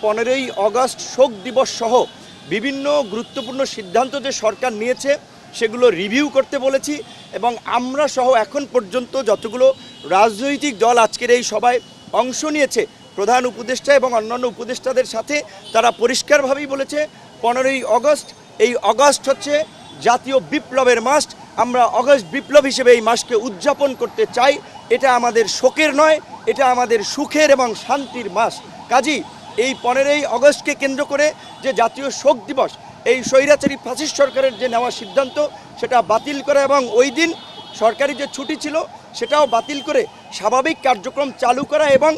15ই August শোক দিবস সহ বিভিন্ন গুরুত্বপূর্ণ সিদ্ধান্ত যে সরকার নিয়েছে সেগুলো রিভিউ করতে বলেছি এবং আমরা সহ এখন পর্যন্ত যতগুলো রাজনৈতিক দল আজকের এই সভায় অংশ নিয়েছে প্রধান উপদেষ্টা এবং অন্যান্য উপদেষ্টাদের সাথে তারা পরিষ্কারভাবেই বলেছে 15ই আগস্ট এই আগস্ট হচ্ছে জাতীয় বিপ্লবের মাস। আমরা আগস্ট বিপ্লব হিসেবে এই মাসকে উদযাপন করতে চাই। এটা আমাদের শোকের নয়, এটা আমাদের সুখের এবং শান্তির মাস। কাজী এই 15ই আগস্টকে কেন্দ্র করে যে জাতীয় শোক দিবস, এই স্বৈরাচারী ফ্যাসিস্ট সরকারের যে নেওয়া সিদ্ধান্ত সেটা বাতিল করা এবং ওই দিন সরকারি যে ছুটি ছিল সেটাও বাতিল করে স্বাভাবিক কার্যক্রম চালু করা এবং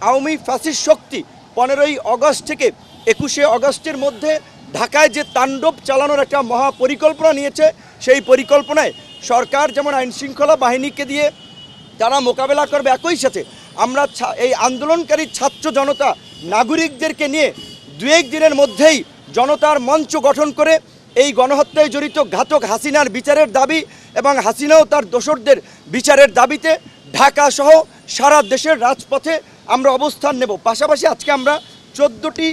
আওয়ামী ফ্যাসিস্ট শক্তি 15ই আগস্ট থেকে 21শে আগস্টের মধ্যে ঢাকায় যে তাণ্ডব চালানোর একটা মহা পরিকল্পনা নিয়েছে, সেই পরিকল্পনায় সরকার যেমন আইনশৃঙ্খলা বাহিনীকে দিয়ে তারা মোকাবেলা করবে, একই সাথে আমরা এই আন্দোলনকারী ছাত্র জনতা নাগরিকদেরকে নিয়ে 2-1 দিনের মধ্যেই জনতার মঞ্চ গঠন করে এই গণহত্যায় জড়িত ঘাতক হাসিনার বিচারের দাবি এবং হাসিনাও তার দোসরদের বিচারের দাবিতে ঢাকা সহ সারা দেশের রাজপথে আমরা অবস্থান নেব। পাশাপাশি আজকে আমরা 14টি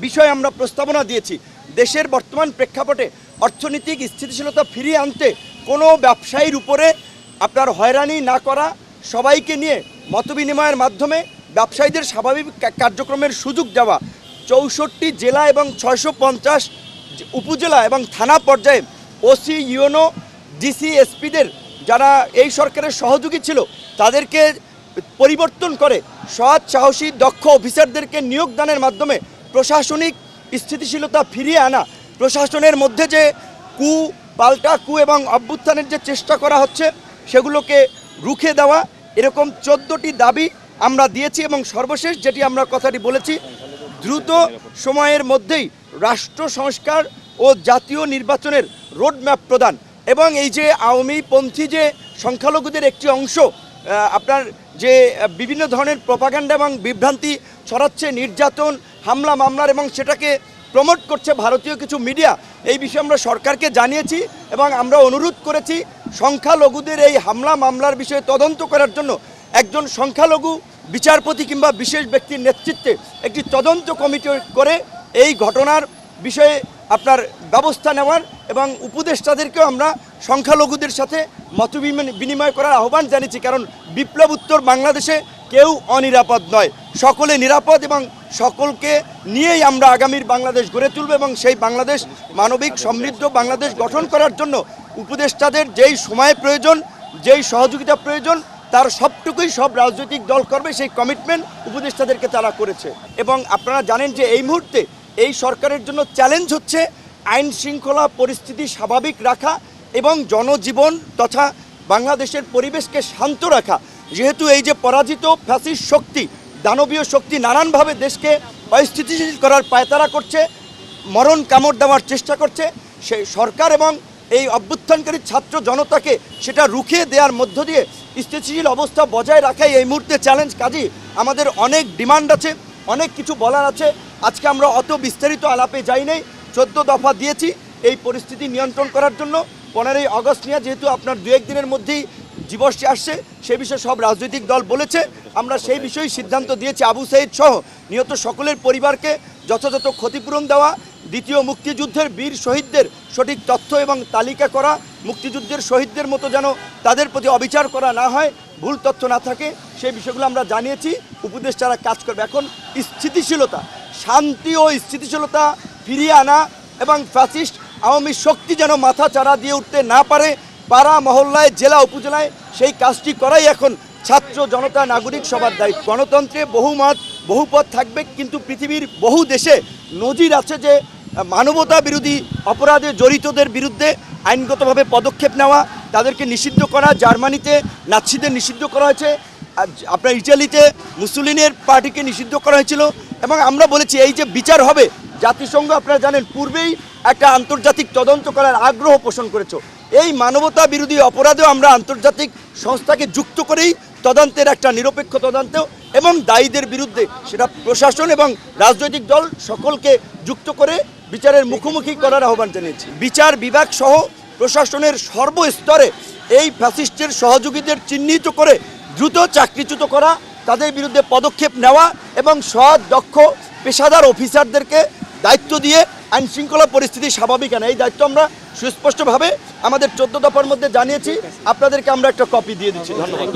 বিষয় আমরা প্রস্তাবনা দিয়েছি। দেশের বর্তমান প্রেক্ষাপটে অর্থনৈতিক স্থিতিশীলতা ফিরিয়ে আনতে কোনো ব্যবসায়ীর উপরে আপনার হয়রানি না করা, সবাইকে নিয়ে মতবিনিময়ের মাধ্যমে ব্যবসায়ীদের স্বাভাবিক কার্যক্রমের সুযোগ দেওয়া, 64 জেলা এবং 650 উপজেলা এবং থানা পর্যায়ে ওসি, ইউএনও, ডিসি, এসপিদের যারা এই সরকারের সহযোগী ছিল তাদেরকে পরিবর্তন করে সৎ, সাহসী, দক্ষ অফিসারদেরকে নিয়োগদানের মাধ্যমে প্রশাসনিক স্থিতিশীলতা ফিরিয়ে আনা, প্রশাসনের মধ্যে যে পাল্টা কু এবং অভ্যুত্থানের যে চেষ্টা করা হচ্ছে সেগুলোকে রুখে দেওয়া, এরকম 14টি দাবি আমরা দিয়েছি এবং সর্বশেষ যেটি আমরা কথাটি বলেছি, দ্রুত সময়ের মধ্যেই রাষ্ট্র সংস্কার ও জাতীয় নির্বাচনের রোডম্যাপ প্রদান এবং এই যে আওয়ামীপন্থী যে সংখ্যালঘুদের একটি অংশ আপনার যে বিভিন্ন ধরনের প্রপাগান্ডা এবং বিভ্রান্তি ছড়াচ্ছে, নির্যাতন, হামলা মামলার এবং সেটাকে প্রমোট করছে ভারতীয় কিছু মিডিয়া, এই বিষয়ে আমরা সরকারকে জানিয়েছি এবং আমরা অনুরোধ করেছি সংখ্যালঘুদের এই হামলা মামলার বিষয়ে তদন্ত করার জন্য একজন সংখ্যালঘু বিচারপতি কিংবা বিশেষ ব্যক্তির নেতৃত্বে একটি তদন্ত কমিটি করে এই ঘটনার বিষয়ে আপনার ব্যবস্থা নেওয়ার এবং উপদেষ্টাদেরকেও আমরা সংখ্যালঘুদের সাথে মত বিনিময় করার আহ্বান জানিয়েছি। কারণ বিপ্লব উত্তর বাংলাদেশে কেউ অনিরাপদ নয়, সকলে নিরাপদ এবং সকলকে নিয়েই আমরা আগামীর বাংলাদেশ গড়ে তুলব এবং সেই বাংলাদেশ মানবিক সমৃদ্ধ বাংলাদেশ গঠন করার জন্য উপদেষ্টাদের যেই সময় প্রয়োজন, যেই সহযোগিতা প্রয়োজন তার সবটুকুই সব রাজনৈতিক দল করবে, সেই কমিটমেন্ট উপদেষ্টাদেরকে তারা করেছে। এবং আপনারা জানেন যে এই মুহূর্তে এই সরকারের জন্য চ্যালেঞ্জ হচ্ছে আইন শৃঙ্খলা পরিস্থিতি স্বাভাবিক রাখা এবং জনজীবন তথা বাংলাদেশের পরিবেশকে শান্ত রাখা। যেহেতু এই যে পরাজিত ফ্যাসিস্ট শক্তি, দানবীয় শক্তি নানানভাবে দেশকে অস্থিতিশীল করার পায়তারা করছে, মরণ কামড় দেওয়ার চেষ্টা করছে, সেই সরকার এবং এই অভ্যুত্থানকারী ছাত্র জনতাকে সেটা রুখে দেওয়ার মধ্য দিয়ে স্থিতিশীল অবস্থা বজায় রাখাই এই মুহূর্তে চ্যালেঞ্জ। কাজী আমাদের অনেক ডিমান্ড আছে, অনেক কিছু বলার আছে। আজকে আমরা অত বিস্তারিত আলাপে যাই নাই, 14 দফা দিয়েছি এই পরিস্থিতি নিয়ন্ত্রণ করার জন্য। 15ই আগস্ট নিয়ে যেহেতু আপনার 2-1 দিনের মধ্যেই দিবসটি আসছে, সে বিষয়ে সব রাজনৈতিক দল বলেছে, আমরা সেই বিষয়ে সিদ্ধান্ত দিয়েছি আবু সাঈদ সহ নিহত সকলের পরিবারকে যথাযথ ক্ষতিপূরণ দেওয়া, দ্বিতীয় মুক্তিযুদ্ধের বীর শহীদদের সঠিক তথ্য এবং তালিকা করা, মুক্তিযুদ্ধের শহীদদের মতো যেন তাদের প্রতি অবিচার করা না হয়, ভুল তথ্য না থাকে, সেই বিষয়গুলো আমরা জানিয়েছি। উপদেষ্টারা কাজ করবে। এখন স্থিতিশীলতা, শান্তি ও স্থিতিশীলতা ফিরিয়ে আনা এবং ফ্যাসিস্ট আওয়ামী শক্তি যেন মাথা চাড়া দিয়ে উঠতে না পারে পাড়া মহল্লায়, জেলা উপজেলায়, সেই কাজটি করাই এখন ছাত্র জনতা নাগরিক সবার দায়িত্ব। গণতন্ত্রে বহুমত বহুপথ থাকবে, কিন্তু পৃথিবীর বহু দেশে নজির আছে যে মানবতা বিরোধী অপরাধে জড়িতদের বিরুদ্ধে আইনগতভাবে পদক্ষেপ নেওয়া, তাদেরকে নিষিদ্ধ করা। জার্মানিতে নাৎসিদের নিষিদ্ধ করা হয়েছে, আপনার ইটালিতে মুসোলিনের পার্টিকে নিষিদ্ধ করা হয়েছিল এবং আমরা বলেছি এই যে বিচার হবে, জাতিসংঘ আপনারা জানেন পূর্বেই একটা আন্তর্জাতিক তদন্ত করার আগ্রহ পোষণ করেছে। এই মানবতা বিরোধী অপরাধেও আমরা আন্তর্জাতিক সংস্থাকে যুক্ত করেই তদন্তের একটা নিরপেক্ষ তদন্ত এবং দায়ীদের বিরুদ্ধে সেটা প্রশাসন এবং রাজনৈতিক দল সকলকে যুক্ত করে বিচারের মুখোমুখি করার আহ্বান জানিয়েছি। বিচার বিভাগ সহ প্রশাসনের সর্বস্তরে এই ফ্যাসিস্টের সহযোগীদের চিহ্নিত করে দ্রুত চাকরিচ্যুত করা, তাদের বিরুদ্ধে পদক্ষেপ নেওয়া এবং সৎ, দক্ষ, পেশাদার অফিসারদেরকে দায়িত্ব দিয়ে আইন শৃঙ্খলা পরিস্থিতি স্বাভাবিক আনা, এই দায়িত্ব আমরা সুস্পষ্টভাবে আমাদের 14 দফার মধ্যে জানিয়েছি। আপনাদেরকে আমরা একটা কপি দিয়ে দিচ্ছি। ধন্যবাদ।